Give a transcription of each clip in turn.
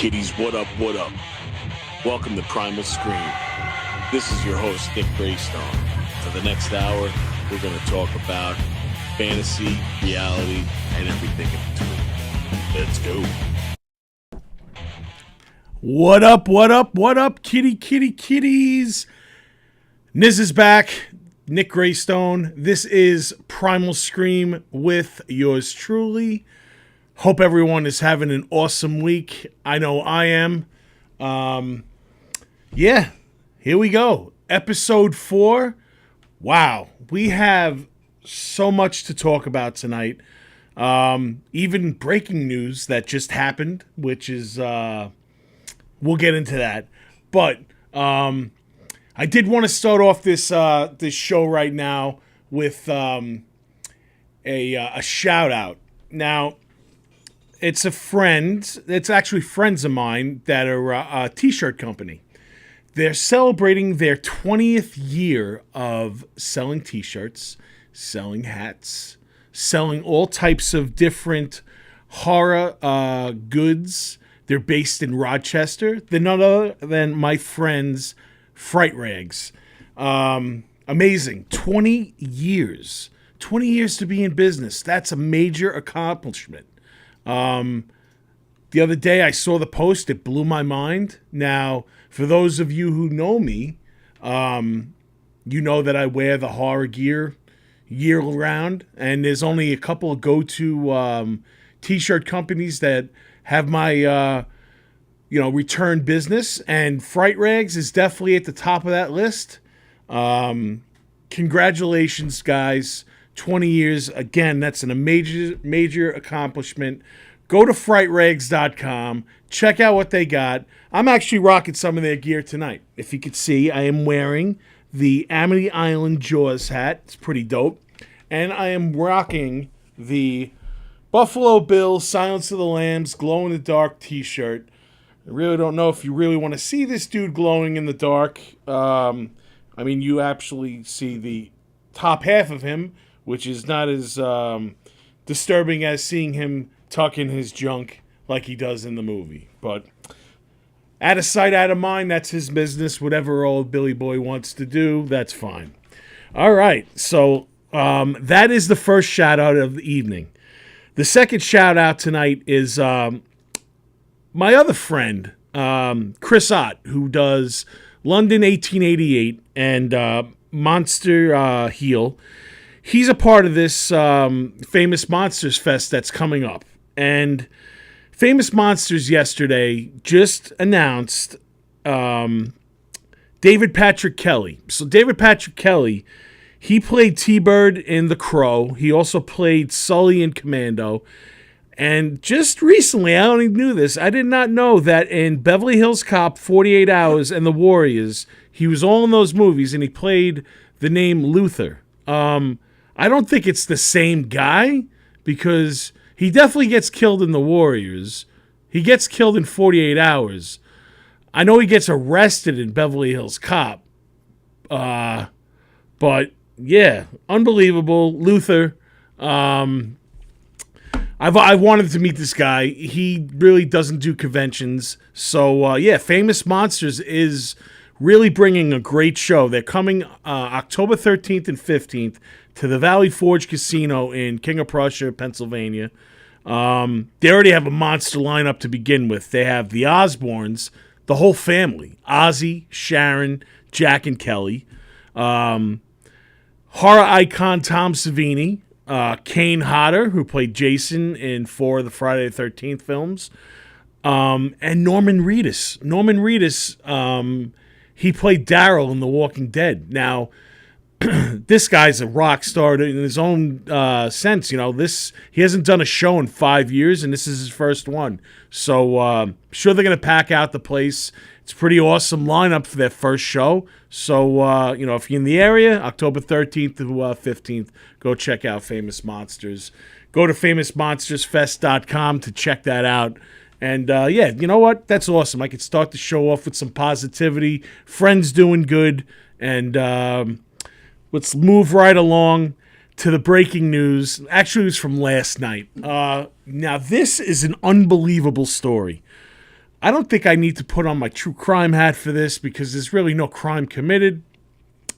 Kiddies, what up, what up? Welcome to Primal Scream. This is your host, Nick Graystone. For the next hour, we're going to talk about fantasy, reality, and everything in between. Let's go. What up, what up, what up, kitties? Niz is back. Nick Graystone. This is Primal Scream with yours truly. Hope everyone is having an awesome week. I know I am. Here we go. Episode 4. Wow. We have so much to talk about tonight. Even breaking news that just happened, which is, we'll get into that. But, I did want to start off this show right now with, a shout out. Now, it's a friend. It's actually friends of mine that are a t-shirt company. They're celebrating their 20th year of selling t-shirts, selling hats, selling all types of different horror goods. They're based in Rochester. They're none other than my friends, Fright Rags. Amazing. 20 years. 20 years to be in business. That's a major accomplishment. The other day I saw the post. It blew my mind. Now, for those of you who know me, you know that I wear the horror gear year round, and there's only a couple of go-to t-shirt companies that have my return business, and Fright Rags is definitely at the top of that list. Congratulations, guys. 20 years. Again, that's a major accomplishment. Go to frightrags.com. Check out what they got. I'm actually rocking some of their gear tonight. If you could see, I am wearing the Amity Island Jaws hat. It's pretty dope. And I am rocking the Buffalo Bills Silence of the Lambs glow-in-the-dark t-shirt. I really don't know if you really want to see this dude glowing in the dark. You actually see the top half of him, which is not as disturbing as seeing him tuck in his junk like he does in the movie. But out of sight, out of mind, that's his business. Whatever old Billy Boy wants to do, that's fine. All right, so that is the first shout-out of the evening. The second shout-out tonight is my other friend, Chris Ott, who does London 1888 and Monster Heel. He's a part of this Famous Monsters Fest that's coming up. And Famous Monsters yesterday just announced David Patrick Kelly. So David Patrick Kelly, he played T-Bird in The Crow. He also played Sully in Commando. And just recently, I only knew this, I did not know that in Beverly Hills Cop, 48 Hours, and The Warriors, he was all in those movies, and he played the name Luther. I don't think it's the same guy, because he definitely gets killed in The Warriors. He gets killed in 48 Hours. I know he gets arrested in Beverly Hills Cop. But, yeah, unbelievable. Luther. I've wanted to meet this guy. He really doesn't do conventions. So, Famous Monsters is really bringing a great show. They're coming October 13th and 15th to the Valley Forge Casino in King of Prussia, Pennsylvania. They already have a monster lineup to begin with. They have the Osbournes, the whole family. Ozzy, Sharon, Jack, and Kelly. Horror icon Tom Savini. Kane Hodder, who played Jason in 4 of the Friday the 13th films. And Norman Reedus. Norman Reedus, he played Daryl in The Walking Dead. Now, this guy's a rock star in his own sense. He hasn't done a show in 5 years, and this is his first one. So, sure they're going to pack out the place. It's a pretty awesome lineup for their first show. So, if you're in the area, October 13th to 15th, go check out Famous Monsters. Go to famousmonstersfest.com to check that out. And, you know what? That's awesome. I could start the show off with some positivity. Friends doing good. And let's move right along to the breaking news. Actually, it was from last night. Now, this is an unbelievable story. I don't think I need to put on my true crime hat for this because there's really no crime committed,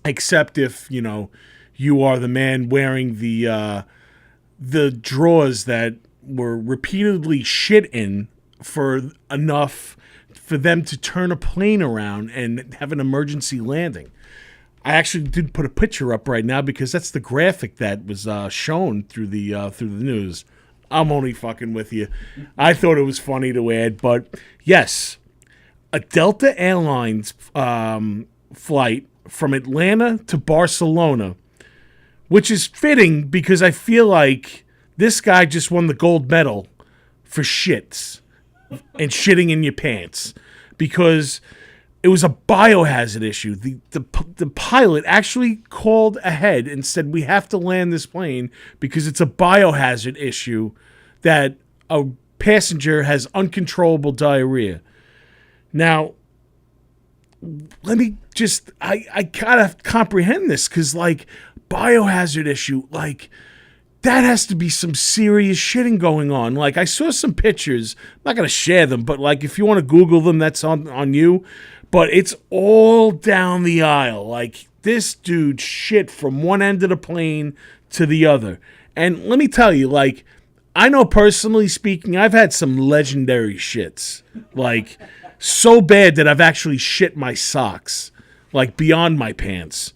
except if, you are the man wearing the drawers that were repeatedly shit in for enough for them to turn a plane around and have an emergency landing. I actually did put a picture up right now because that's the graphic that was shown through the news. I'm only fucking with you. I thought it was funny to add, but yes, a Delta Airlines flight from Atlanta to Barcelona, which is fitting because I feel like this guy just won the gold medal for shits and shitting in your pants because it was a biohazard issue. The pilot actually called ahead and said, we have to land this plane because it's a biohazard issue that a passenger has uncontrollable diarrhea. Now, let me just, I gotta comprehend this because, biohazard issue, that has to be some serious shitting going on. I saw some pictures. I'm not going to share them, but, if you want to Google them, that's on you. But it's all down the aisle. This dude shit from one end of the plane to the other. And let me tell you, I know personally speaking, I've had some legendary shits. So bad that I've actually shit my socks. Beyond my pants.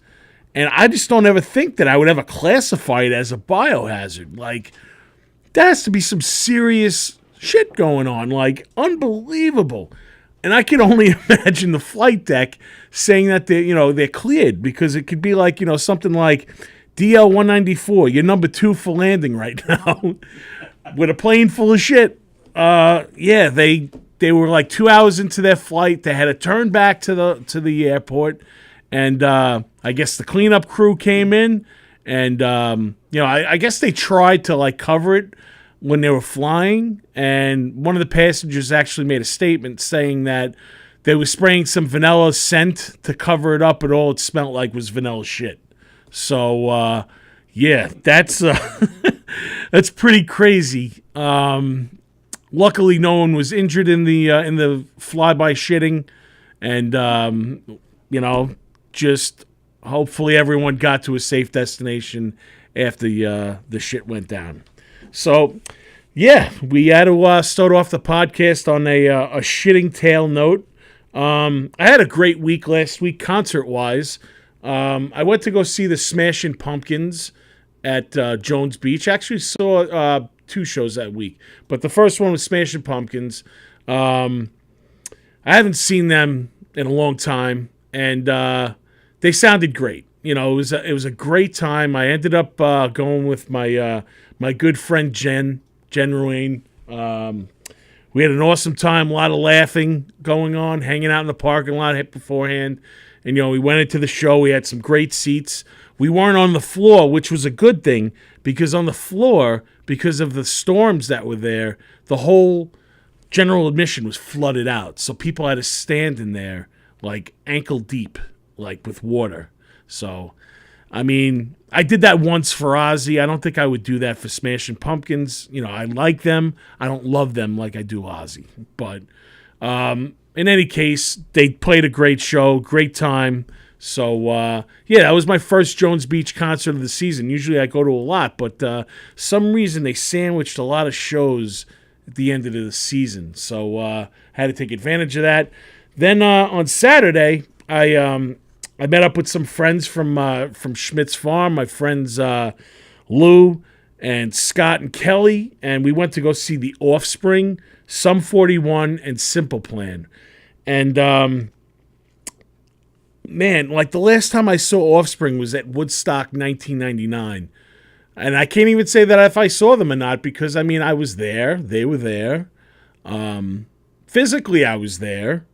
And I just don't ever think that I would ever classify it as a biohazard. That has to be some serious shit going on. Unbelievable. And I can only imagine the flight deck saying that they're cleared because it could be something like DL-194, you're number 2 for landing right now with a plane full of shit. Yeah, they were 2 hours into their flight. They had to turn back to the airport. And I guess the cleanup crew came in, and I guess they tried to cover it when they were flying. And one of the passengers actually made a statement saying that they were spraying some vanilla scent to cover it up, but all it smelled like was vanilla shit. So yeah, that's that's pretty crazy. Luckily, no one was injured in the flyby shitting, and just hopefully everyone got to a safe destination after the shit went down. So, yeah, we had to start off the podcast on a shitting tail note. I had a great week last week, concert-wise. I went to go see the Smashing Pumpkins at Jones Beach. Actually saw 2 shows that week, but the first one was Smashing Pumpkins. I haven't seen them in a long time, and they sounded great. It was a great time. I ended up going with my my good friend Jen Ruane. We had an awesome time, a lot of laughing going on, hanging out in the parking lot beforehand. And, we went into the show. We had some great seats. We weren't on the floor, which was a good thing, because on the floor, because of the storms that were there, the whole general admission was flooded out. So people had to stand in there ankle deep, with water. So, I mean, I did that once for Ozzy. I don't think I would do that for Smashing Pumpkins. I like them. I don't love them like I do Ozzy. But in any case, they played a great show, great time. So, yeah, that was my first Jones Beach concert of the season. Usually I go to a lot, but some reason they sandwiched a lot of shows at the end of the season. So, had to take advantage of that. Then on Saturday, I met up with some friends from Schmidt's Farm, my friends Lou and Scott and Kelly, and we went to go see The Offspring, Sum 41, and Simple Plan. And, man, the last time I saw Offspring was at Woodstock 1999. And I can't even say that if I saw them or not because, I mean, I was there. They were there. Physically, I was there.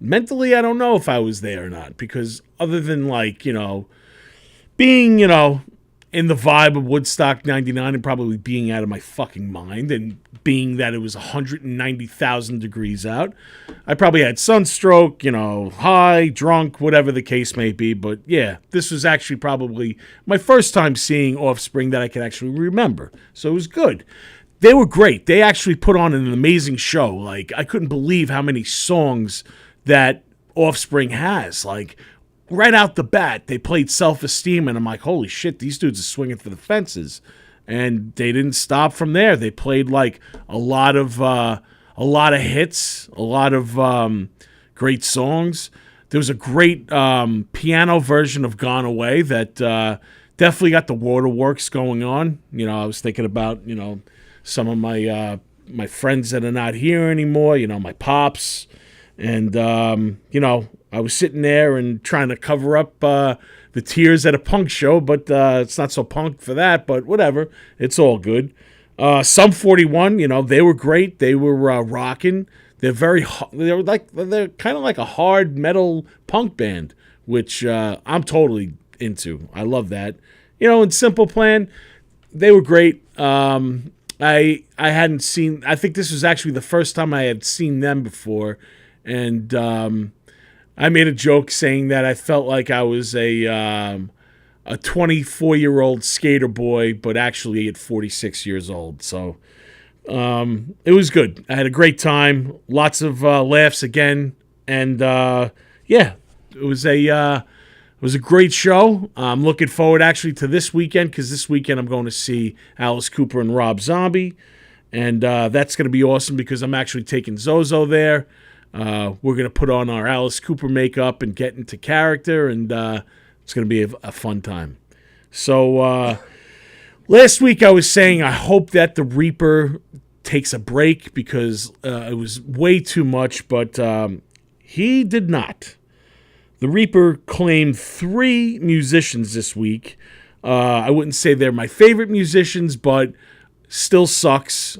Mentally, I don't know if I was there or not because other than being, in the vibe of Woodstock 99 and probably being out of my fucking mind and being that it was 190,000 degrees out, I probably had sunstroke, high, drunk, whatever the case may be. But yeah, this was actually probably my first time seeing Offspring that I can actually remember. So it was good. they were great. They actually put on an amazing show. Like, I couldn't believe how many songs that Offspring has. Like, right out the bat, they played Self-Esteem, and I'm like, holy shit, these dudes are swinging for the fences. And they didn't stop from there. They played like a lot of hits, a lot of great songs. There was a great piano version of Gone Away that definitely got the waterworks going on. You know, I was thinking about, you know, some of my friends that are not here anymore, you know, my pops. And, you know, I was sitting there and trying to cover up the tears at a punk show, but it's not so punk for that, but whatever. It's all good. Sum 41, you know, they were great. They were rocking. They're they're kind of like a hard metal punk band, which I'm totally into. I love that. You know, and Simple Plan, they were great. I hadn't seen. I think this was actually the first time I had seen them before, and I made a joke saying that I felt like I was a 24-year-old skater boy, but actually at 46 years old. So it was good. I had a great time, lots of laughs again, and yeah, it was a great show. I'm looking forward actually to this weekend, because this weekend I'm going to see Alice Cooper and Rob Zombie, and that's going to be awesome because I'm actually taking Zozo there. We're going to put on our Alice Cooper makeup and get into character, and it's going to be a fun time. So last week I was saying I hope that the Reaper takes a break because it was way too much, but he did not. The Reaper claimed 3 musicians this week. I wouldn't say they're my favorite musicians, but still sucks.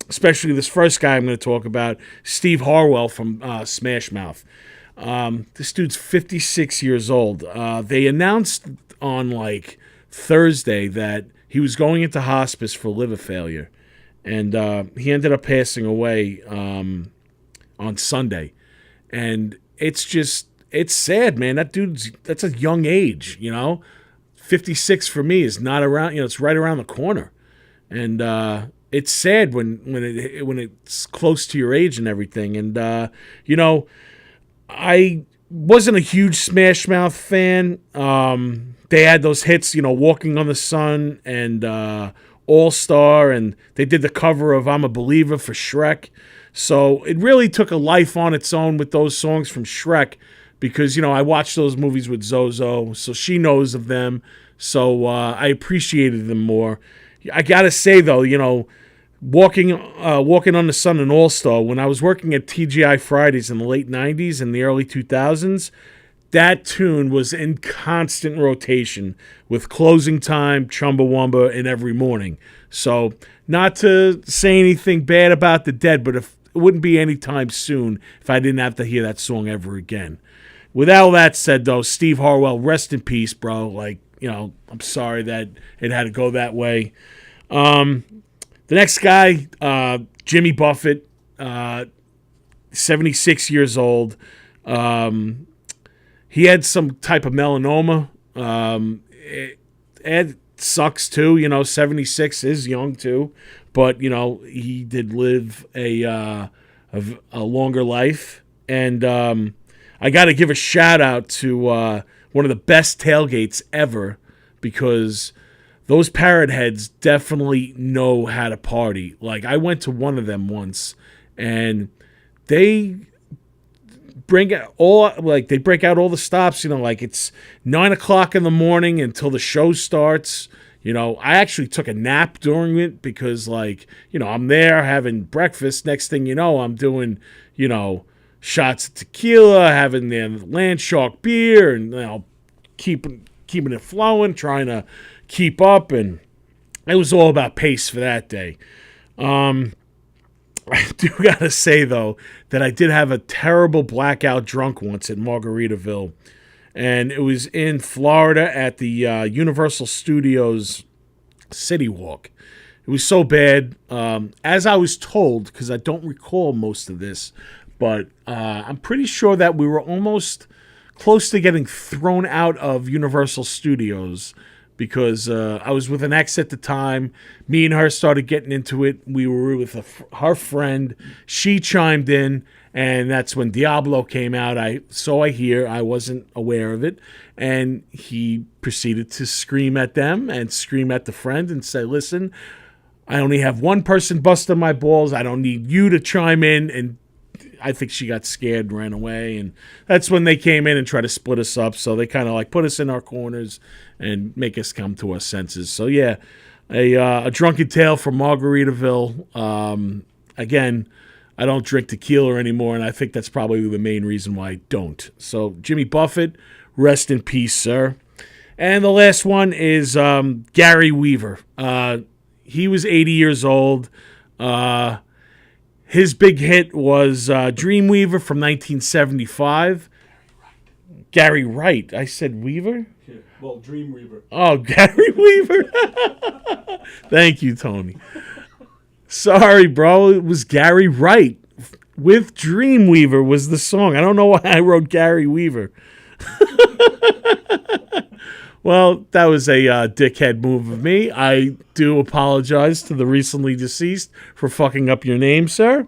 Especially this first guy I'm going to talk about, Steve Harwell from Smash Mouth. This dude's 56 years old. They announced on like Thursday that he was going into hospice for liver failure, and he ended up passing away on Sunday. And it's sad, man. That's a young age, you know. 56 for me is not around, you know, it's right around the corner, and it's sad when it's close to your age and everything. And you know, I wasn't a huge Smash Mouth fan. They had those hits, you know, Walking on the Sun and All Star, and they did the cover of I'm a Believer for Shrek. So it really took a life on its own with those songs from Shrek, because, you know, I watched those movies with Zozo, so she knows of them. So I appreciated them more. I gotta say though, you know, Walking on the Sun and All Star, when I was working at TGI Fridays in the late 90s and the early 2000s, that tune was in constant rotation with Closing Time, Chumbawamba, and Every Morning. So, not to say anything bad about the Dead, but it wouldn't be any time soon if I didn't have to hear that song ever again. With all that said, though, Steve Harwell, rest in peace, bro. Like, you know, I'm sorry that it had to go that way. The next guy, Jimmy Buffett, 76 years old. He had some type of melanoma. It sucks too, you know. 76 is young too, but you know he did live a longer life. And I got to give a shout out to one of the best tailgates ever, because those parrot heads definitely know how to party. Like, I went to one of them once, and they break out all the stops. You know, like it's 9 o'clock in the morning until the show starts. You know, I actually took a nap during it because, like, you know, I'm there having breakfast. Next thing you know, I'm doing, you know, shots of tequila, having the Land Shark beer, and, you know, keeping it flowing, trying to keep up, and it was all about pace for that day. I do gotta say though that I did have a terrible blackout drunk once at Margaritaville, and it was in Florida at the Universal Studios City Walk. It was so bad, as I was told, because I don't recall most of this, but I'm pretty sure that we were almost close to getting thrown out of Universal Studios because I was with an ex at the time. Me and her started getting into it. We were with her friend. She chimed in, and that's when Diablo came out. I hear. I wasn't aware of it. And he proceeded to scream at them and scream at the friend and say, listen, I only have one person busting my balls. I don't need you to chime in. And I think she got scared and ran away. And that's when they came in and tried to split us up. So they kind of like put us in our corners and make us come to our senses. So yeah, a drunken tale from Margaritaville. Again, I don't drink tequila anymore, and I think that's probably the main reason why I don't. So Jimmy Buffett, rest in peace, sir. And the last one is Gary Weaver. He was 80 years old. His big hit was Dreamweaver from 1975. Gary Wright. I said Weaver? Yeah, well, Dreamweaver. Oh, Gary Weaver. Thank you, Tony. Sorry, bro. It was Gary Wright. With Dreamweaver was the song. I don't know why I wrote Gary Weaver. Well, that was a dickhead move of me. I do apologize to the recently deceased for fucking up your name, sir.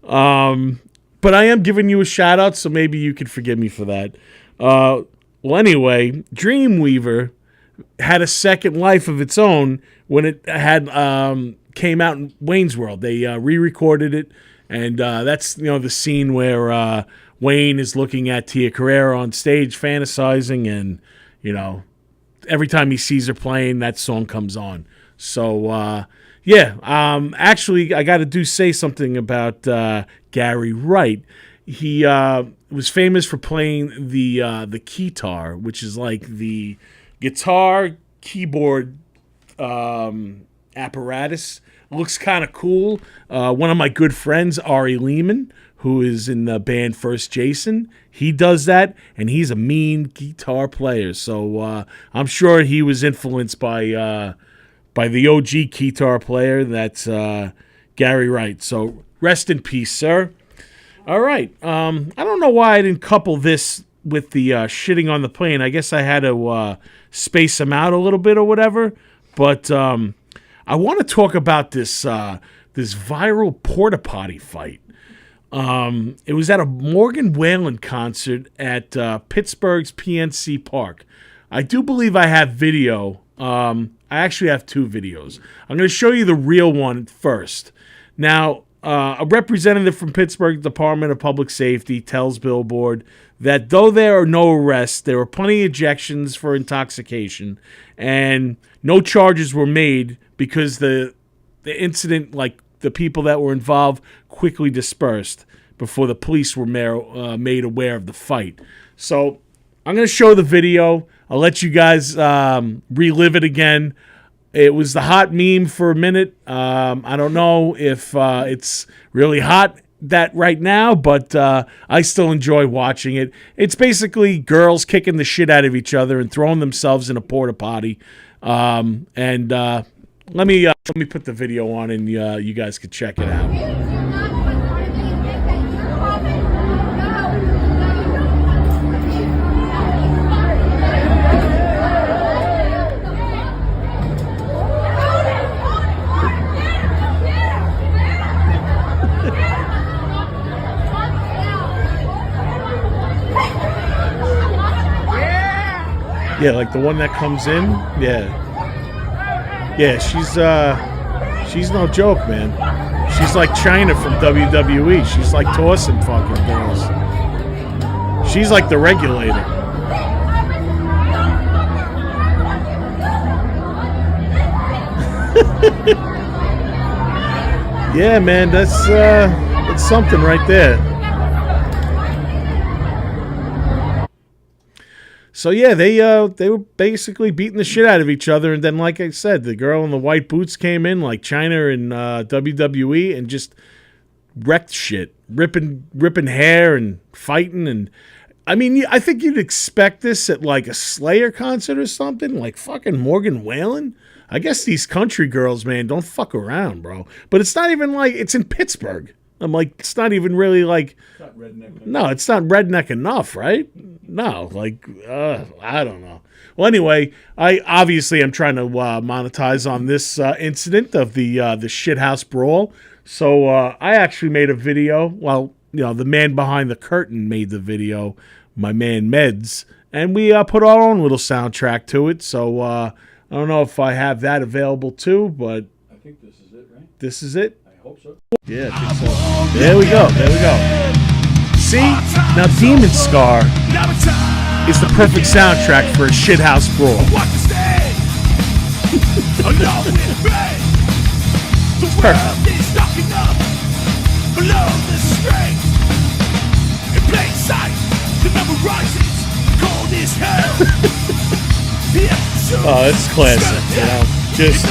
But I am giving you a shout out, so maybe you could forgive me for that. Well, anyway, Dreamweaver had a second life of its own when it had came out in Wayne's World. They re-recorded it, and that's the scene where Wayne is looking at Tia Carrere on stage, fantasizing, and every time he sees her playing, that song comes on. So actually, I got to say something about Gary Wright. He was famous for playing the keytar, which is like the guitar keyboard apparatus. Looks kind of cool. One of my good friends, Ari Lehman, who is in the band First Jason, he does that, and he's a mean guitar player. So I'm sure he was influenced by the OG guitar player. That's Gary Wright. So rest in peace, sir. All right. I don't know why I didn't couple this with the shitting on the plane. I guess I had to space them out a little bit or whatever. But I want to talk about this viral porta potty fight. It was at a Morgan Wallen concert at Pittsburgh's PNC Park. I do believe I have video. I actually have two videos. I'm going to show you the real one first. Now, a representative from Pittsburgh Department of Public Safety tells Billboard that though there are no arrests, there were plenty of ejections for intoxication, and no charges were made because the incident, like the people that were involved, quickly dispersed before the police were made aware of the fight. So I'm going to show the video. I'll let you guys relive it again. It was the hot meme for a minute. I don't know if it's really hot right now, but I still enjoy watching it. It's basically girls kicking the shit out of each other and throwing themselves in a porta potty. Let me put the video on, and you guys can check it out. Yeah, like the one that comes in. Yeah, she's no joke, man. She's like China from WWE. She's like tossing fucking girls. She's like the regulator. Yeah, man, that's something right there. So yeah, they were basically beating the shit out of each other, and then, like I said, the girl in the white boots came in like China and WWE and just wrecked shit, ripping hair and fighting. And I mean, I think you'd expect this at like a Slayer concert or something, like fucking Morgan Wallen. I guess these country girls, man, don't fuck around, bro. But it's not even like it's in Pittsburgh. I'm like, it's not even really like. It's not redneck. No, it's not redneck enough, right? No, like, I don't know. Well, anyway, I'm trying to monetize on this incident of the shithouse brawl. So I actually made a video. Well, the man behind the curtain made the video, my man Meds, and we put our own little soundtrack to it. So I don't know if I have that available too, but I think this is it, right? This is it. I hope so. Yeah, I think so. There we go. See, now Demon Scar is the perfect soundtrack for a shithouse brawl. It's perfect. Oh, it's classic, just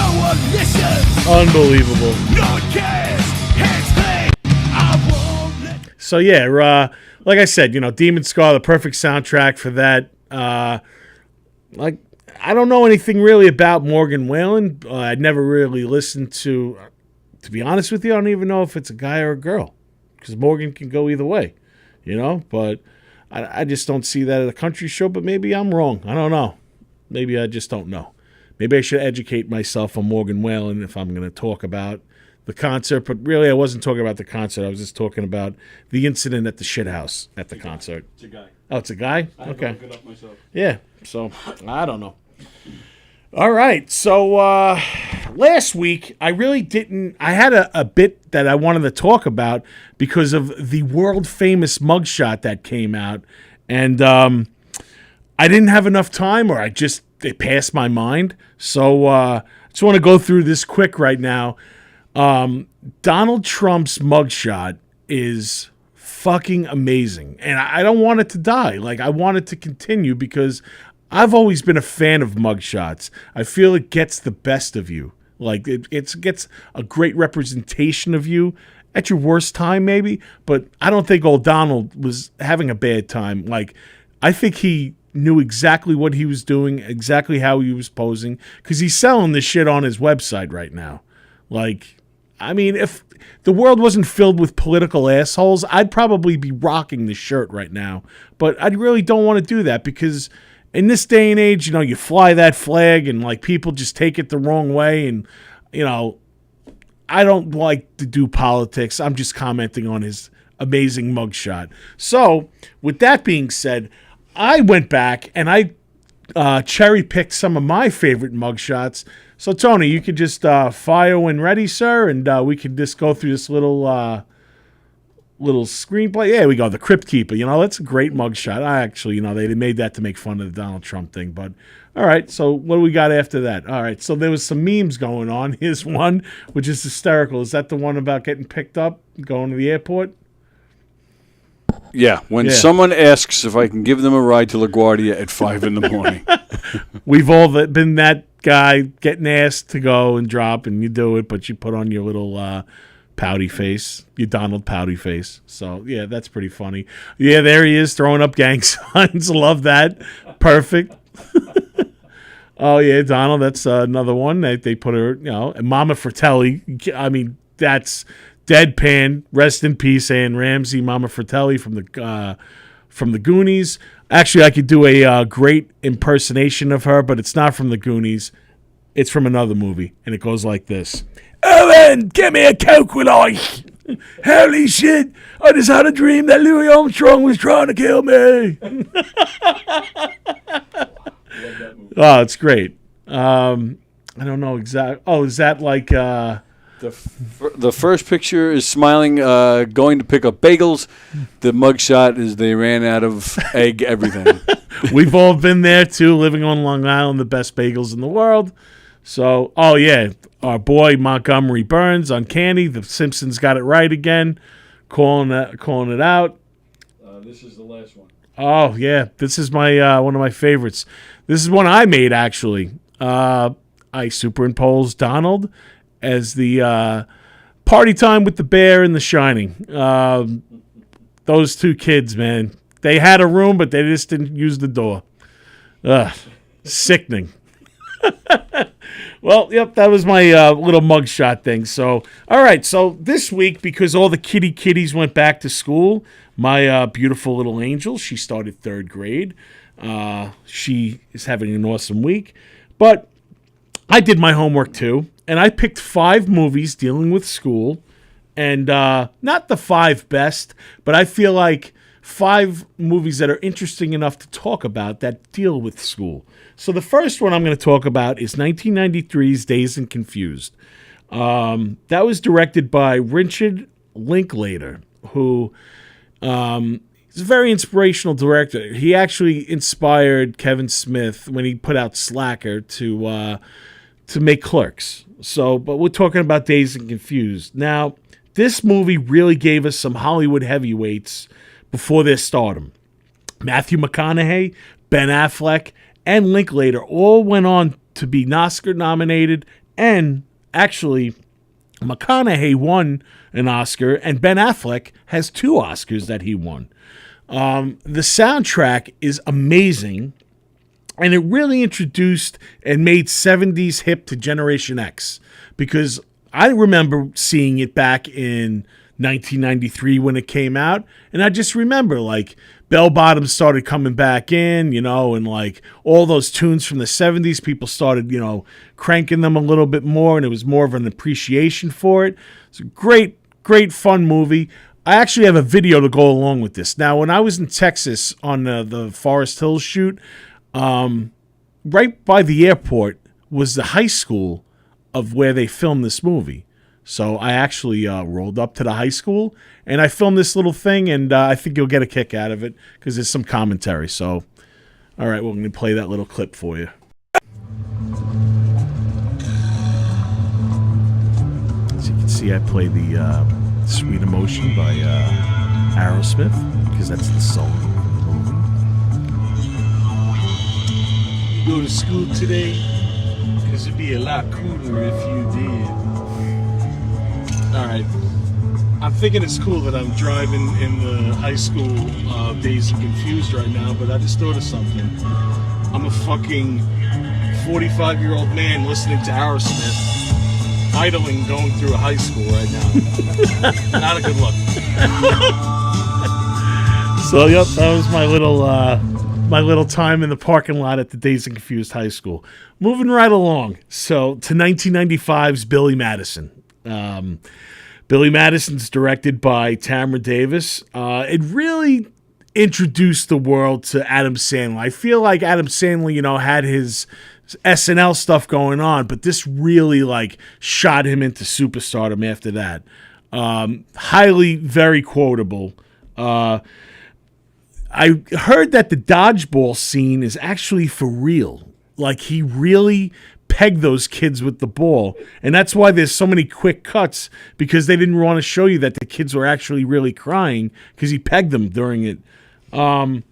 unbelievable. So yeah, like I said, Demon Scar, the perfect soundtrack for that. Like, I don't know anything really about Morgan Wallen. I'd never really listened to be honest with you, I don't even know if it's a guy or a girl, because Morgan can go either way, But I just don't see that at a country show. But maybe I'm wrong. I don't know. Maybe I just don't know. Maybe I should educate myself on Morgan Wallen if I'm going to talk about the concert. But really, I wasn't talking about the concert. I was just talking about the incident at the shithouse at the concert. It's a guy. Oh, it's a guy? I had to look it up myself. Yeah. So, I don't know. All right. So, last week, I really didn't... I had a bit that I wanted to talk about because of the world-famous mugshot that came out. And I didn't have enough time, or it passed my mind. So, I just want to go through this quick right now. Donald Trump's mugshot is fucking amazing. And I don't want it to die. Like, I want it to continue because I've always been a fan of mugshots. I feel it gets the best of you. Like, it gets a great representation of you at your worst time, maybe. But I don't think old Donald was having a bad time. Like, I think he knew exactly what he was doing, exactly how he was posing, because he's selling this shit on his website right now. Like, I mean, if the world wasn't filled with political assholes, I'd probably be rocking this shirt right now. But I really don't want to do that because in this day and age, you fly that flag and, like, people just take it the wrong way. And, I don't like to do politics. I'm just commenting on his amazing mugshot. So, with that being said, I went back and I cherry-picked some of my favorite mugshots. So, Tony, you could just fire when ready, sir, and we could just go through this little screenplay. Yeah, we go. The Crypt Keeper. That's a great mugshot. I actually, they made that to make fun of the Donald Trump thing. But, all right, so what do we got after that? All right, so there was some memes going on. Here's one, which is hysterical. Is that the one about getting picked up, going to the airport? Yeah, when someone asks if I can give them a ride to LaGuardia at 5 a.m. We've all been that guy getting asked to go and drop, and you do it, but you put on your little pouty face, your Donald pouty face. So, yeah, that's pretty funny. Yeah, there he is throwing up gang signs. Love that. Perfect. Oh, yeah, Donald, that's another one. They put her, and Mama Fratelli. I mean, that's deadpan. Rest in peace, Ann Ramsey, Mama Fratelli from the Goonies. Actually, I could do a great impersonation of her, but it's not from the Goonies. It's from another movie, and it goes like this. Owen, give me a Coke with ice. Holy shit, I just had a dream that Louis Armstrong was trying to kill me. Oh, it's great. I don't know exactly. Oh, is that like... The first picture is smiling, going to pick up bagels. The mugshot is they ran out of egg everything. We've all been there, too, living on Long Island, the best bagels in the world. So, oh, yeah, our boy Montgomery Burns on Candy. The Simpsons got it right again, calling it out. This is the last one. Oh, yeah, this is my one of my favorites. This is one I made, actually. I superimposed Donald as the party time with the bear and the Shining. Those two kids, man. They had a room, but they just didn't use the door. Ugh, sickening. Well, yep, that was my little mugshot thing. So, all right. So this week, because all the kitties went back to school, my beautiful little angel, she started 3rd grade. She is having an awesome week. But I did my homework too, and I picked 5 movies dealing with school. And not the 5 best, but I feel like 5 movies that are interesting enough to talk about that deal with school. So the first one I'm going to talk about is 1993's Dazed and Confused. That was directed by Richard Linklater, who is a very inspirational director. He actually inspired Kevin Smith when he put out Slacker to make Clerks. So, but we're talking about Dazed and Confused. Now, this movie really gave us some Hollywood heavyweights before their stardom. Matthew McConaughey, Ben Affleck, and Linklater all went on to be Oscar nominated, and actually McConaughey won an Oscar, and Ben Affleck has 2 Oscars that he won. The soundtrack is amazing, and it really introduced and made 70s hip to Generation X, because I remember seeing it back in 1993 when it came out, and I just remember, like, Bell Bottoms started coming back in, and, like, all those tunes from the 70s, people started, cranking them a little bit more, and it was more of an appreciation for it. It's a great, great, fun movie. I actually have a video to go along with this. Now, when I was in Texas on the Forest Hills shoot, right by the airport was the high school of where they filmed this movie. So I actually rolled up to the high school, and I filmed this little thing, and I think you'll get a kick out of it because there's some commentary. So, all right, we're going to play that little clip for you. As you can see, I play the Sweet Emotion by Aerosmith, because that's the song of the movie. You go to school today? Because it'd be a lot cooler if you did. Alright. I'm thinking it's cool that I'm driving in the high school Dazed and Confused right now, but I just thought of something. I'm a fucking 45-year-old man listening to Aerosmith, idling going through a high school right now. Not a good look. So, yep, that was my little time in the parking lot at the Dazed and Confused High School. Moving right along. So, to 1995's Billy Madison. Billy Madison's directed by Tamra Davis. It really introduced the world to Adam Sandler. I feel like Adam Sandler, had his SNL stuff going on, but this really, shot him into superstardom after that. Highly, very quotable. I heard that the dodgeball scene is actually for real. Like, he really pegged those kids with the ball. And that's why there's so many quick cuts, because they didn't want to show you that the kids were actually really crying because he pegged them during it. Another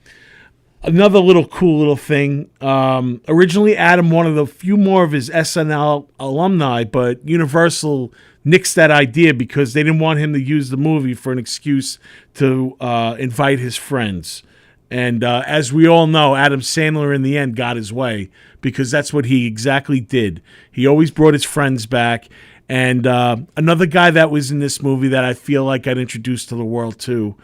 cool little thing. Originally, Adam wanted a few more of his SNL alumni, but Universal nixed that idea because they didn't want him to use the movie for an excuse to invite his friends. And as we all know, Adam Sandler in the end got his way, because that's what he exactly did. He always brought his friends back. And another guy that was in this movie that I feel like got introduced to the world too,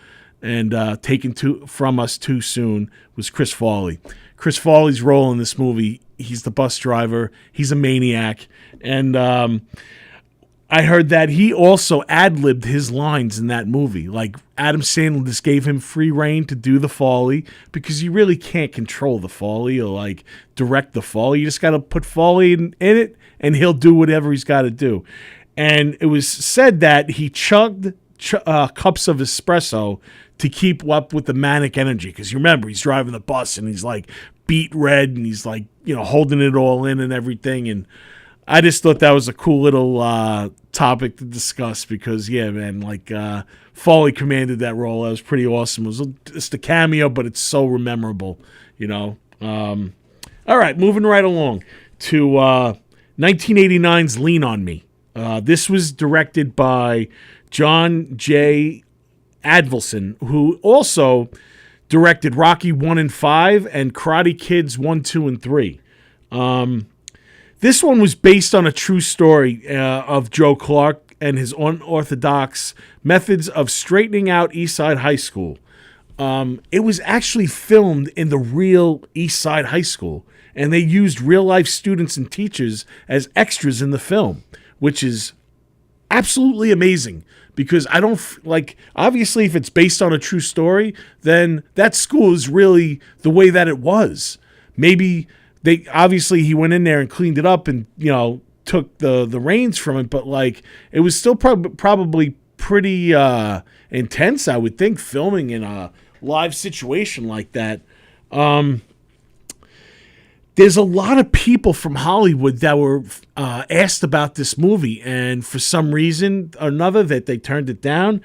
and taken from us too soon, was Chris Farley. Chris Farley's role in this movie, he's the bus driver. He's a maniac. And I heard that he also ad-libbed his lines in that movie. Like, Adam Sandler just gave him free reign to do the Farley, because you really can't control the Farley or, direct the Farley. You just got to put Farley in it, and he'll do whatever he's got to do. And it was said that he chugged cups of espresso to keep up with the manic energy, because you remember, he's driving the bus, and he's, beat red, and he's, holding it all in and everything, and I just thought that was a cool little topic to discuss, because, yeah, man, Farley commanded that role. That was pretty awesome. It was just a cameo, but it's so memorable, All right, moving right along to 1989's Lean on Me. This was directed by John J. Advelson, who also directed Rocky 1 and 5 and Karate Kids 1, 2, and 3. This one was based on a true story of Joe Clark and his unorthodox methods of straightening out Eastside High School. It was actually filmed in the real Eastside High School, and they used real-life students and teachers as extras in the film, which is absolutely amazing. Because I don't, obviously if it's based on a true story, then that school is really the way that it was. Maybe obviously he went in there and cleaned it up and, took the reins from it, but it was still probably pretty intense, I would think, filming in a live situation like that. There's a lot of people from Hollywood that were asked about this movie, and for some reason or another that they turned it down.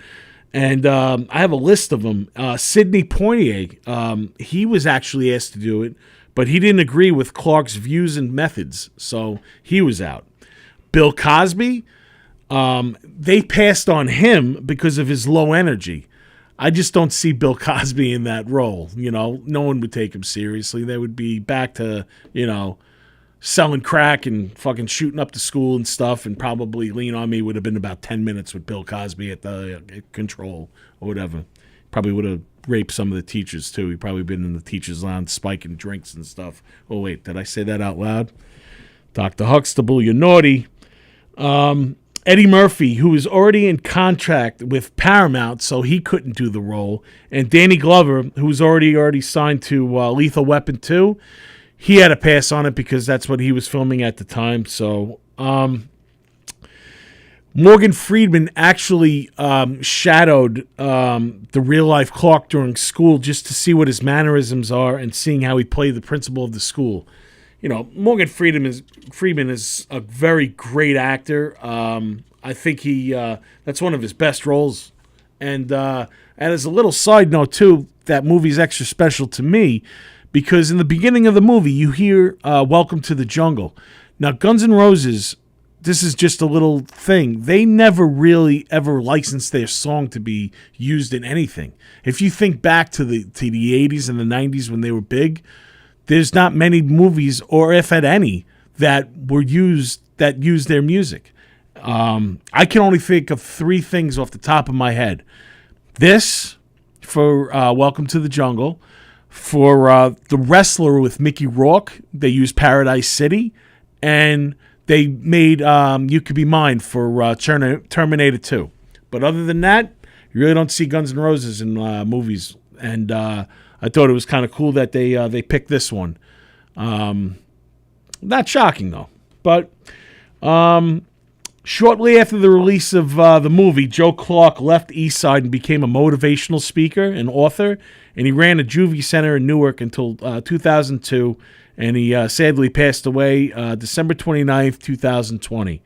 And I have a list of them. Sidney Poitier, he was actually asked to do it, but he didn't agree with Clark's views and methods, so he was out. Bill Cosby, they passed on him because of his low energy. I just don't see Bill Cosby in that role. No one would take him seriously. They would be back to, selling crack and fucking shooting up the school and stuff, and probably Lean on Me would have been about 10 minutes with Bill Cosby at the control or whatever. Probably would have raped some of the teachers, too. He'd probably been in the teacher's lounge spiking drinks and stuff. Oh, wait, did I say that out loud? Dr. Huxtable, you're naughty. Eddie Murphy, who was already in contract with Paramount, so he couldn't do the role. And Danny Glover, who was already signed to Lethal Weapon 2, he had to pass on it because that's what he was filming at the time. So Morgan Freeman actually shadowed the real-life Clark during school just to see what his mannerisms are and seeing how he played the principal of the school. Morgan Freeman is a very great actor. I think that's one of his best roles. And as a little side note, too, that movie's extra special to me because in the beginning of the movie, you hear Welcome to the Jungle. Now, Guns N' Roses, this is just a little thing. They never really ever licensed their song to be used in anything. If you think back to the 80s and the 90s when they were big, there's not many movies, or if at any, that used their music. I can only think of 3 things off the top of my head. This, for Welcome to the Jungle. For The Wrestler with Mickey Rourke, they used Paradise City. And they made You Could Be Mine for Terminator 2. But other than that, you really don't see Guns N' Roses in movies. And I thought it was kind of cool that they picked this one. Not shocking, though. But shortly after the release of the movie, Joe Clark left Eastside and became a motivational speaker and author. And he ran a juvie center in Newark until 2002. And he sadly passed away December 29th, 2020.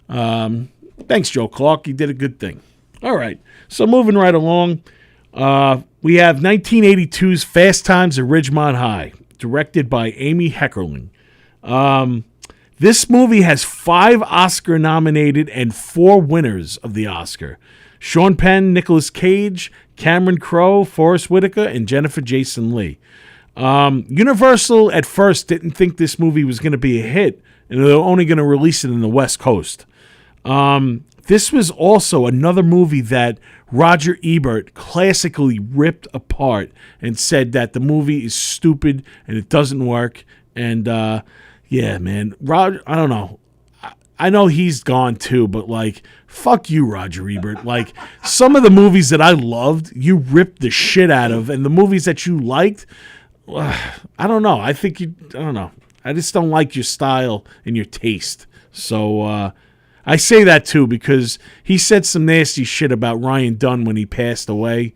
Thanks, Joe Clark. You did a good thing. All right. So moving right along. We have 1982's Fast Times at Ridgemont High, directed by Amy Heckerling. This movie has 5 Oscar-nominated and 4 winners of the Oscar. Sean Penn, Nicolas Cage, Cameron Crowe, Forrest Whitaker, and Jennifer Jason Leigh. Universal at first didn't think this movie was going to be a hit, and they were only going to release it in the West Coast. This was also another movie that Roger Ebert classically ripped apart and said that the movie is stupid and it doesn't work. And yeah, man, Roger, I don't know. I know he's gone too, but fuck you, Roger Ebert. Some of the movies that I loved, you ripped the shit out of, and the movies that you liked, I don't know. I don't know. I just don't like your style and your taste. So I say that too because he said some nasty shit about Ryan Dunn when he passed away,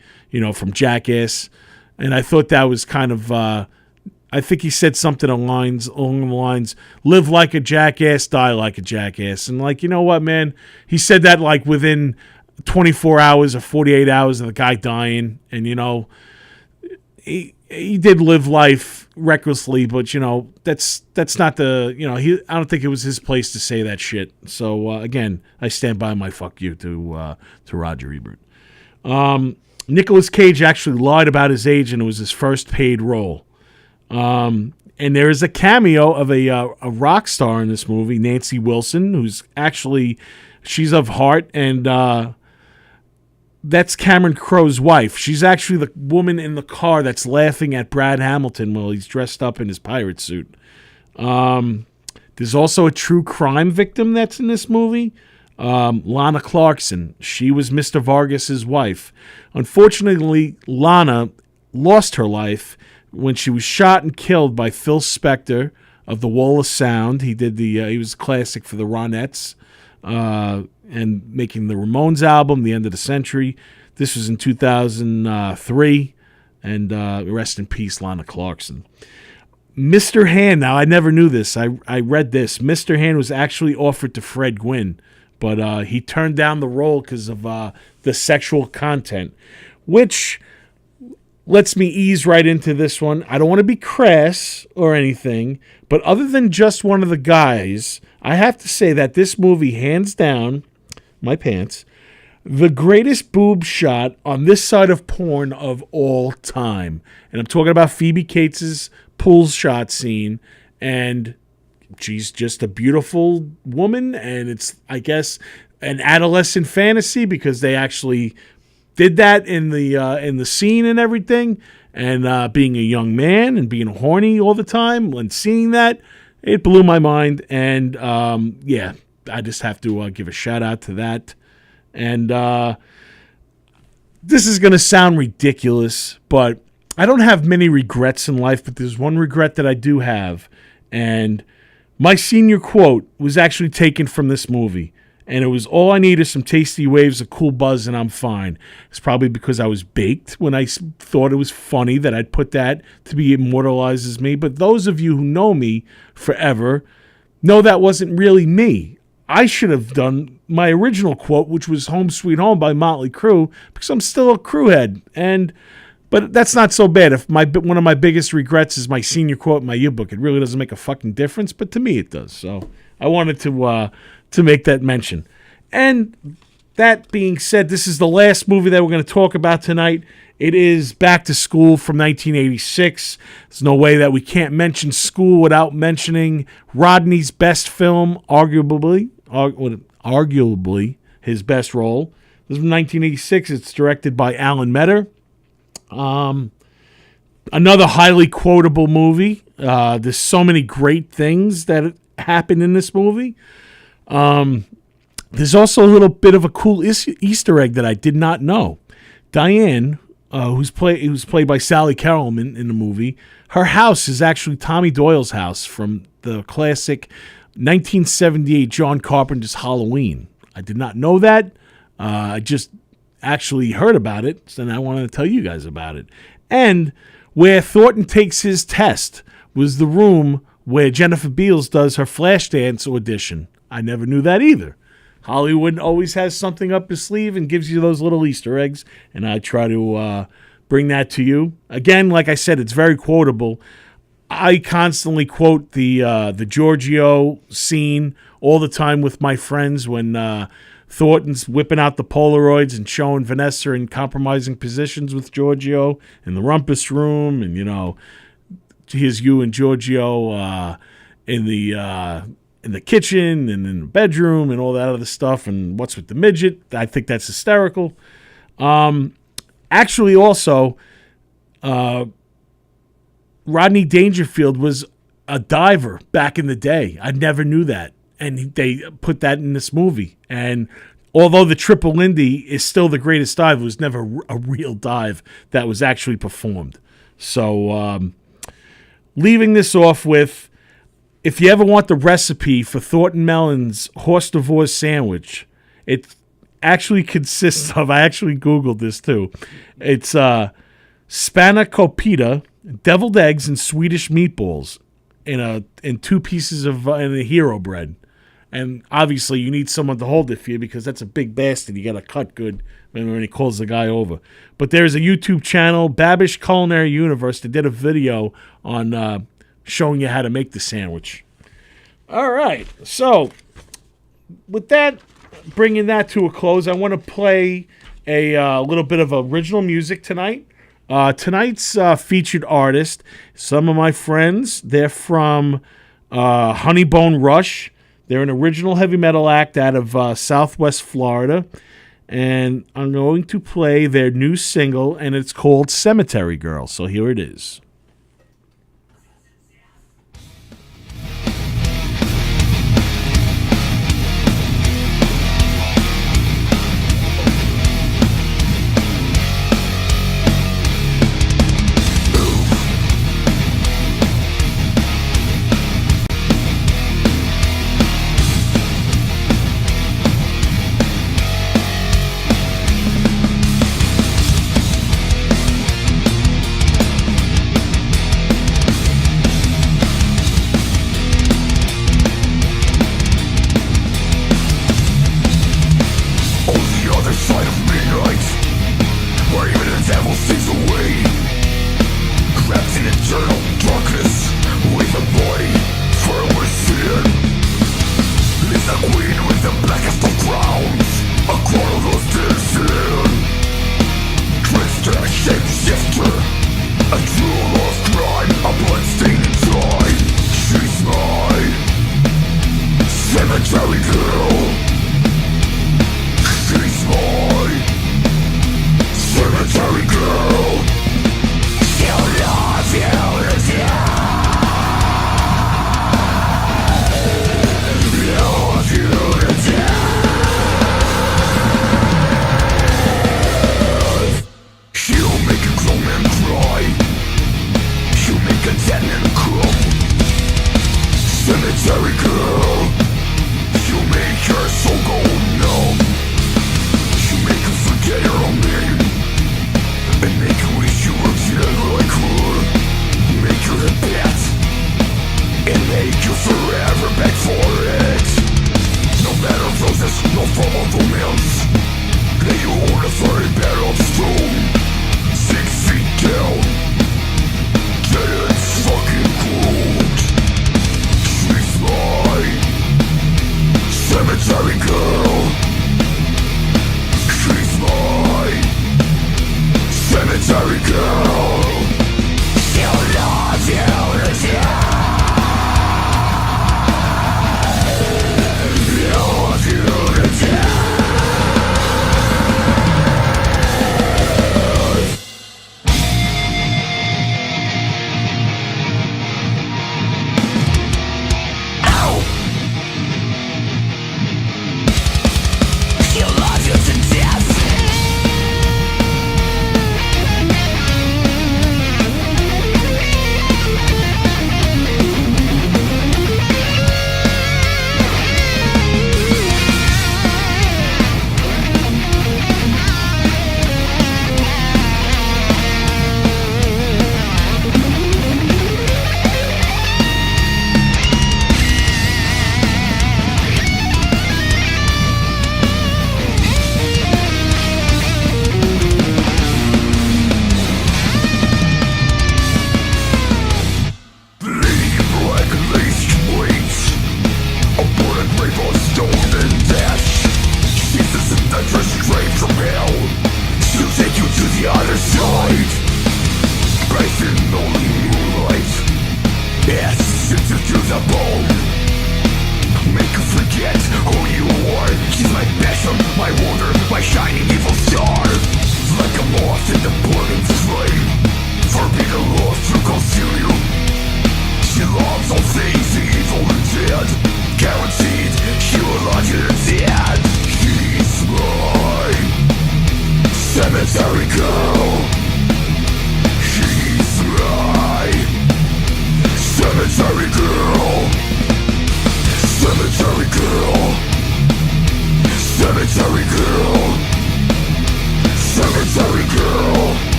from Jackass. And I thought that was kind of, I think he said something along the lines, live like a jackass, die like a jackass. And you know what, man? He said that within 24 hours or 48 hours of the guy dying. And, he did live life recklessly, but that's not the I don't think it was his place to say that shit. So again, I stand by my fuck you to Roger Ebert. Nicolas Cage actually lied about his age, and it was his first paid role. And there is a cameo of a rock star in this movie, Nancy Wilson, who's actually, she's of heart, and that's Cameron Crowe's wife. She's actually the woman in the car that's laughing at Brad Hamilton while he's dressed up in his pirate suit. There's also a true crime victim that's in this movie, Lana Clarkson. She was Mr. Vargas's wife. Unfortunately, Lana lost her life when she was shot and killed by Phil Spector of the Wall of Sound. He did he was classic for the Ronettes, and making the Ramones album, The End of the Century. This was in 2003, and rest in peace, Lana Clarkson. Mr. Hand, now I never knew this. I read this. Mr. Hand was actually offered to Fred Gwynn, but he turned down the role because of the sexual content, which lets me ease right into this one. I don't want to be crass or anything, but other than just one of the guys, I have to say that this movie, hands down, my pants, the greatest boob shot on this side of porn of all time. And I'm talking about Phoebe Cates' pool shot scene, and she's just a beautiful woman, and it's, I guess, an adolescent fantasy because they actually did that in the scene and everything, and being a young man and being horny all the time and seeing that, it blew my mind. And yeah, I just have to give a shout out to that. And this is going to sound ridiculous, but I don't have many regrets in life, but there's one regret that I do have. And my senior quote was actually taken from this movie. And it was, all I need is some tasty waves, a cool buzz, and I'm fine. It's probably because I was baked when I thought it was funny that I'd put that to be immortalized as me. But those of you who know me forever know that wasn't really me. I should have done my original quote, which was Home Sweet Home by Motley Crue, because I'm still a Crewhead. But that's not so bad. If one of my biggest regrets is my senior quote in my yearbook, it really doesn't make a fucking difference, but to me it does. So I wanted to make that mention. And that being said, this is the last movie that we're going to talk about tonight. It is Back to School from 1986. There's no way that we can't mention School without mentioning Rodney's best film, arguably his best role. This is from 1986. It's directed by Alan Metter. Another highly quotable movie. There's so many great things that happen in this movie. There's also a little bit of a cool Easter egg that I did not know. Diane, who's played by Sally Carolman in the movie, her house is actually Tommy Doyle's house from the classic 1978 John Carpenter's Halloween. I did not know that. I just actually heard about it, and I wanted to tell you guys about it. And where Thornton takes his test was the room where Jennifer Beals does her Flashdance audition. I never knew that either. Hollywood always has something up his sleeve and gives you those little Easter eggs, and I try to bring that to you. Again, like I said, it's very quotable. I constantly quote the Giorgio scene all the time with my friends when Thornton's whipping out the Polaroids and showing Vanessa in compromising positions with Giorgio in the rumpus room, and, you know, here's you and Giorgio in the kitchen and in the bedroom and all that other stuff, and what's with the midget. I think that's hysterical. Actually, also, Rodney Dangerfield was a diver back in the day. I never knew that. And they put that in this movie. And although the Triple Lindy is still the greatest dive, it was never a real dive that was actually performed. So, leaving this off with, if you ever want the recipe for Thornton Mellon's horse divorce sandwich, it actually consists of, I actually Googled this too, it's spanakopita, deviled eggs, and Swedish meatballs in 2 pieces of in a hero bread. And obviously you need someone to hold it for you because that's a big bastard. You got to cut good when he calls the guy over. But there's a YouTube channel, Babish Culinary Universe, that did a video on showing you how to make the sandwich. All right. So with that, bringing that to a close, I want to play a little bit of original music tonight. Tonight's featured artist, some of my friends, they're from Honeybone Rush. They're an original heavy metal act out of Southwest Florida. And I'm going to play their new single, and it's called Cemetery Girl. So here it is.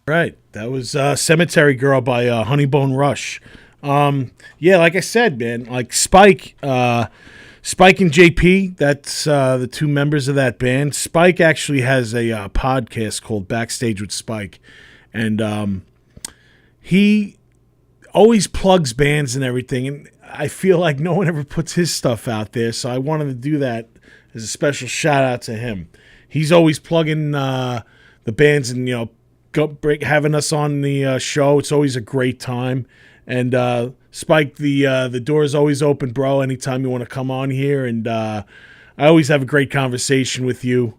Right. That was Cemetery Girl by Honeybone Rush. Yeah, like I said, man, like Spike Spike and JP, that's the two members of that band. Spike actually has a podcast called Backstage with Spike. And he always plugs bands and everything. And I feel like no one ever puts his stuff out there. So I wanted to do that as a special shout out to him. He's always plugging the bands and, having us on the show. It's always a great time. And Spike, the door is always open, bro. Anytime you want to come on here, and I always have a great conversation with you.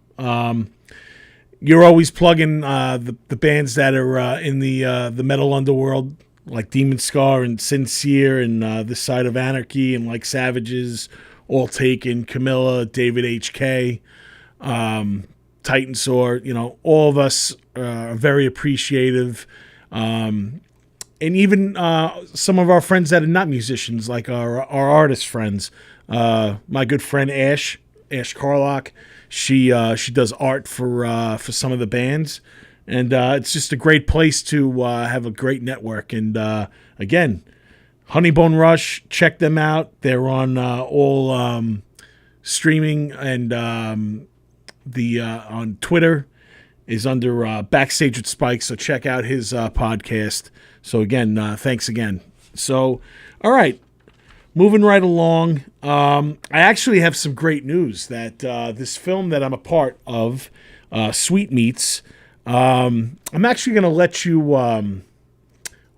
You're always plugging the bands that are in the metal underworld, like Demon Scar and Sincere, and This Side of Anarchy, and Like Savages, All Taken, Camilla, David H.K., Titan Sword. All of us are very appreciative. And even some of our friends that are not musicians, like our artist friends. My good friend Ash Carlock, she does art for some of the bands, and it's just a great place to have a great network. And again, Honeybone Rush, check them out. They're on all streaming, and on Twitter is under Backstage with Spike. So check out his podcast. So again, thanks again. So, all right, moving right along. I actually have some great news that this film that I'm a part of, Sweetmeats, I'm actually going to let you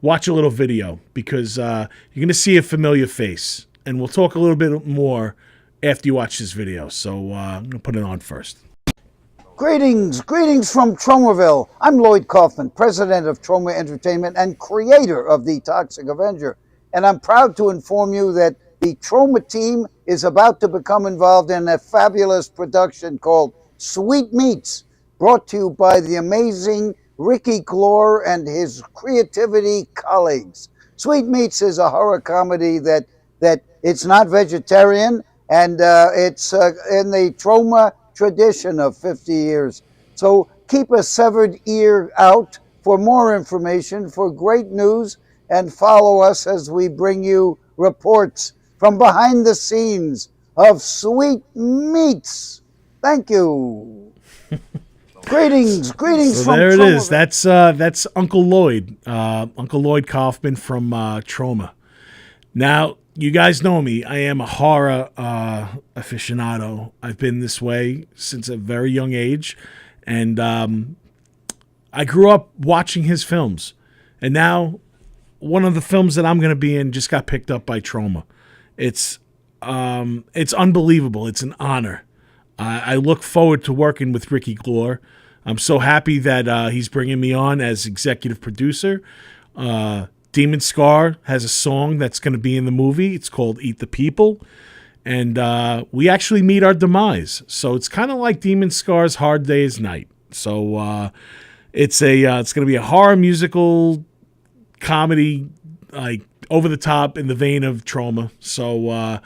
watch a little video, because you're going to see a familiar face, and we'll talk a little bit more after you watch this video. So I'm going to put it on first. Greetings from Tromaville. I'm Lloyd Kaufman, president of Troma Entertainment and creator of The Toxic Avenger. And I'm proud to inform you that the Troma team is about to become involved in a fabulous production called Sweet Meats, brought to you by the amazing Ricky Glore and his creativity colleagues. Sweet Meats is a horror comedy that it's not vegetarian, and it's in the Troma tradition of 50 years. So keep a severed ear out for more information, for great news, and follow us as we bring you reports from behind the scenes of Sweet Meats. Thank you. Greetings So from there it is. Troma. That's Uncle Lloyd, Uncle Lloyd Kaufman from Troma. Now, you guys know me. I am a horror aficionado. I've been this way since a very young age. And I grew up watching his films. And now one of the films that I'm going to be in just got picked up by Troma. It's unbelievable. It's an honor. I look forward to working with Ricky Glore. I'm so happy that he's bringing me on as executive producer. Demon Scar has a song that's going to be in the movie. It's called Eat the People. And we actually meet our demise. So it's kind of like Demon Scar's Hard Day's Night. So it's going to be a horror musical comedy, like over the top in the vein of Troma. So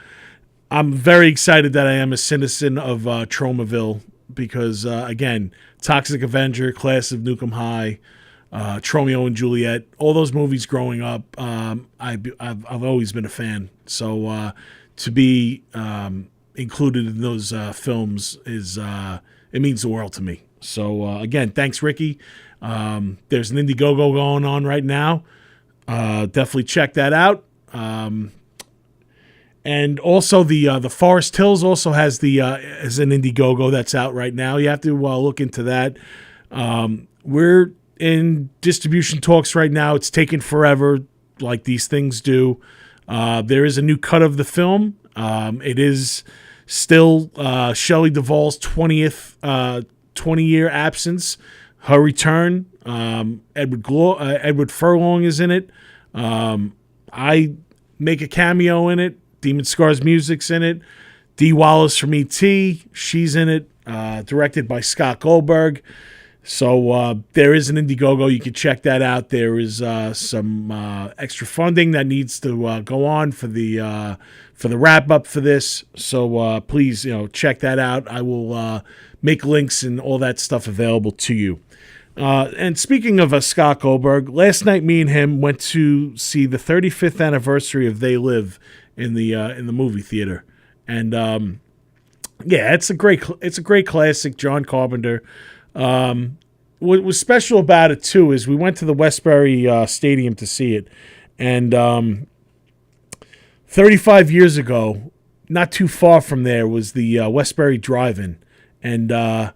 I'm very excited that I am a citizen of Tromaville, because, again, Toxic Avenger, Class of Nukem High, Tromeo and Juliet, all those movies growing up, I've always been a fan. So to be included in those films it means the world to me. So again, thanks, Ricky. There's an Indiegogo going on right now. Definitely check that out. And also the Forest Hills also has has an Indiegogo that's out right now. You have to look into that. We're in distribution talks right now. It's taken forever, like these things do. There is a new cut of the film. It is still Shelley Duvall's 20-year absence. Her return. Edward Furlong is in it. I make a cameo in it. Demon Scar's music's in it. Dee Wallace from E.T., she's in it. Directed by Scott Goldberg. So there is an Indiegogo. You can check that out. There is some extra funding that needs to go on for the wrap up for this. So please, check that out. I will make links and all that stuff available to you. And speaking of Scott Goldberg, last night me and him went to see the 35th anniversary of They Live in the movie theater, And yeah, it's a great classic. John Carpenter. What was special about it too is we went to the Westbury Stadium to see it, and 35 years ago, not too far from there, was the Westbury Drive-In, and a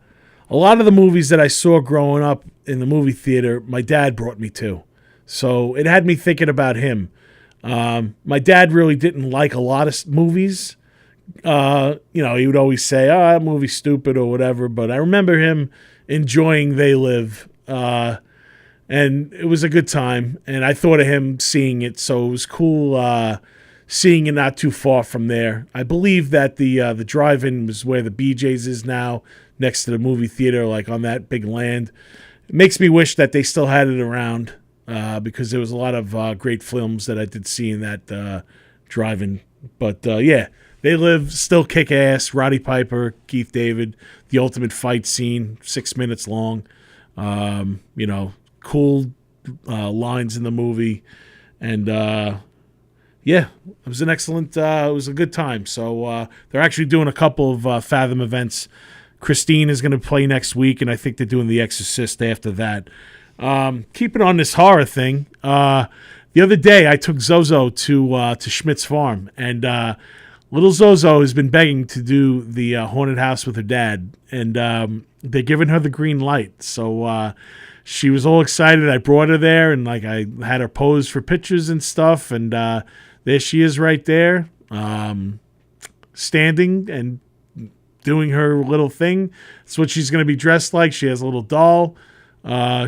lot of the movies that I saw growing up in the movie theater, my dad brought me to, so it had me thinking about him. My dad really didn't like a lot of movies. He would always say, "Oh, that movie's stupid" or whatever. But I remember him enjoying They Live, and it was a good time. And I thought of him seeing it, so it was cool seeing it not too far from there. I believe that the drive-in was where the BJ's is now, next to the movie theater, like on that big land. It makes me wish that they still had it around because there was a lot of great films that I did see in that drive-in. But yeah. They Live, still kick ass. Roddy Piper, Keith David, the ultimate fight scene, 6 minutes long. Cool lines in the movie, and yeah, it was an excellent. It was a good time. So they're actually doing a couple of Fathom events. Christine is going to play next week, and I think they're doing The Exorcist after that. Keeping on this horror thing, the other day I took Zozo to Schmidt's Farm, and little Zozo has been begging to do the haunted house with her dad, and they're giving her the green light. So she was all excited. I brought her there, and like I had her pose for pictures and stuff, and there she is right there, standing and doing her little thing. That's what she's going to be dressed like. She has a little doll.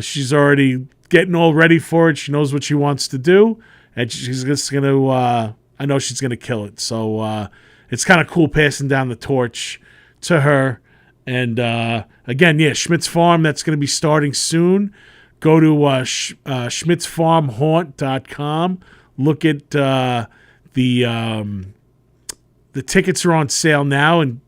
She's already getting all ready for it. She knows what she wants to do, and she's just going to... I know she's going to kill it. So it's kind of cool passing down the torch to her. And again, yeah, Schmidt's Farm, that's going to be starting soon. Go to schmidtsfarmhaunt.com. Look at the tickets are on sale now. And,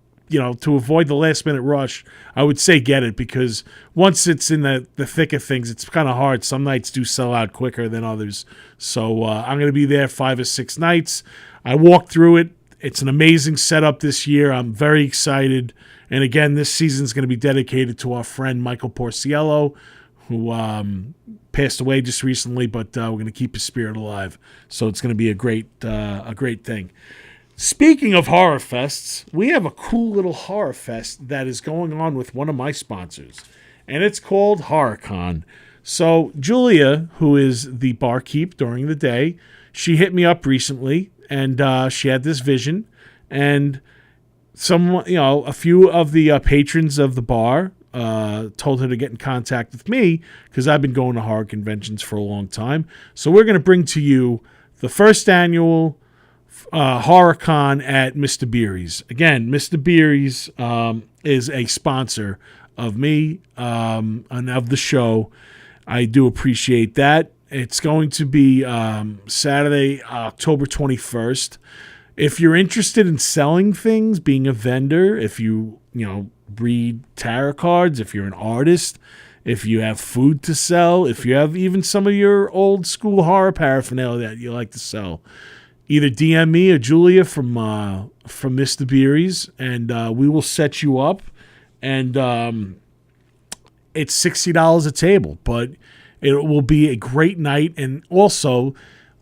to avoid the last minute rush, I would say get it, because once it's in the thick of things, it's kind of hard. Some nights do sell out quicker than others. So I'm going to be there 5 or 6 nights. I walked through it. It's an amazing setup this year. I'm very excited. And again, this season is going to be dedicated to our friend Michael Porciello, who passed away just recently, but we're going to keep his spirit alive. So it's going to be a great thing. Speaking of horror fests, we have a cool little horror fest that is going on with one of my sponsors, and it's called HorrorCon. So Julia, who is the barkeep during the day, she hit me up recently, and she had this vision, and a few of the patrons of the bar told her to get in contact with me, because I've been going to horror conventions for a long time. So we're going to bring to you the first annual HorrorCon at Mr. Beery's. Again, Mr. Beery's is a sponsor of me and of the show. I do appreciate that. It's going to be Saturday, October 21st. If you're interested in selling things, being a vendor, if you read tarot cards, if you're an artist, if you have food to sell, if you have even some of your old school horror paraphernalia that you like to sell, either DM me or Julia from Mr. Beery's, and we will set you up. And it's $60 a table, but it will be a great night. And also,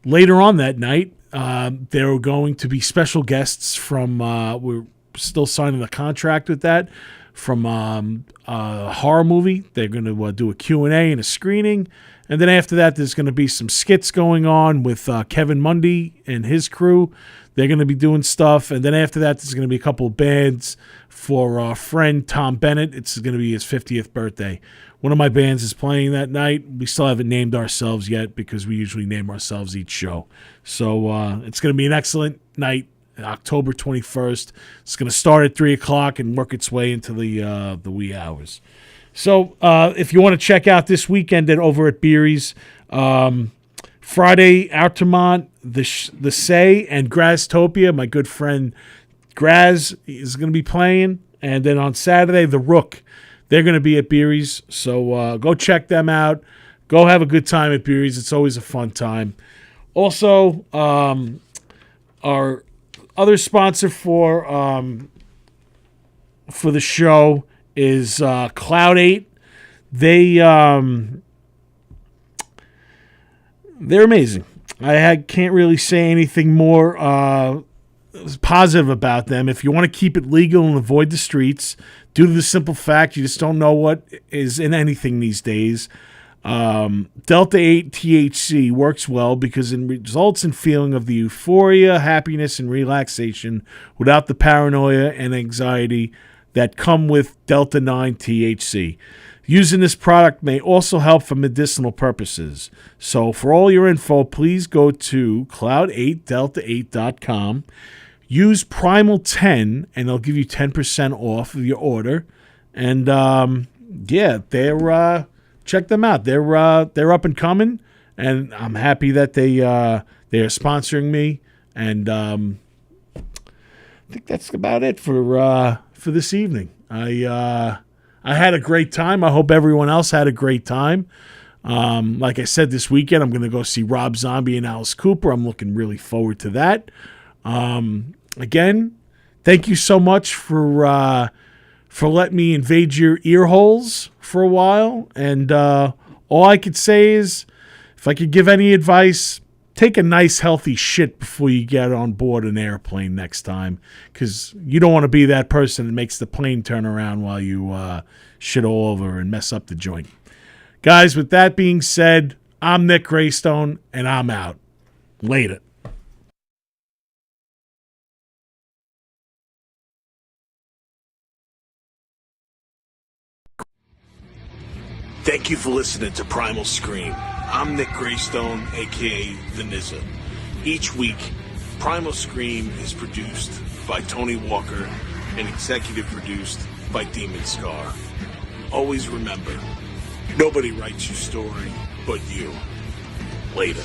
later on that night, there are going to be special guests from, we're still signing the contract with that, from a horror movie. They're going to do a Q&A and a screening. And then after that, there's going to be some skits going on with Kevin Mundy and his crew. They're going to be doing stuff. And then after that, there's going to be a couple of bands for our friend Tom Bennett. It's going to be his 50th birthday. One of my bands is playing that night. We still haven't named ourselves yet, because we usually name ourselves each show. So it's going to be an excellent night, October 21st. It's going to start at 3 o'clock and work its way into the wee hours. So if you want to check out this weekend over at Beery's, Friday, Altamont, the Say, and Graztopia, my good friend Graz is going to be playing. And then on Saturday, the Rook, they're going to be at Beery's. So go check them out. Go have a good time at Beery's. It's always a fun time. Also, our other sponsor for the show is Cloud 8. They're amazing. Can't really say anything more positive about them. If you want to keep it legal and avoid the streets, due to the simple fact you just don't know what is in anything these days, Delta 8 THC works well because it results in feeling of the euphoria, happiness, and relaxation without the paranoia and anxiety that come with Delta 9 THC. Using this product may also help for medicinal purposes. So for all your info, please go to cloud8delta8.com. Use Primal 10, and they'll give you 10% off of your order. And check them out. They're up and coming, and I'm happy that they are sponsoring me. And I think that's about it for this evening. I had a great time. I hope everyone else had a great time. Like I said, this weekend I'm going to go see Rob Zombie and Alice Cooper. I'm looking really forward to that. Again, thank you so much for letting me invade your ear holes for a while. And all I could say is, if I could give any advice, take a nice healthy shit before you get on board an airplane next time, because you don't want to be that person that makes the plane turn around while you shit all over and mess up the joint. Guys, with that being said, I'm Nick Graystone, and I'm out. Later. Thank you for listening to Primal Scream. I'm Nick Graystone, a.k.a. The Nizza. Each week, Primal Scream is produced by Tony Walker and executive produced by Demon Scar. Always remember, nobody writes your story but you. Later.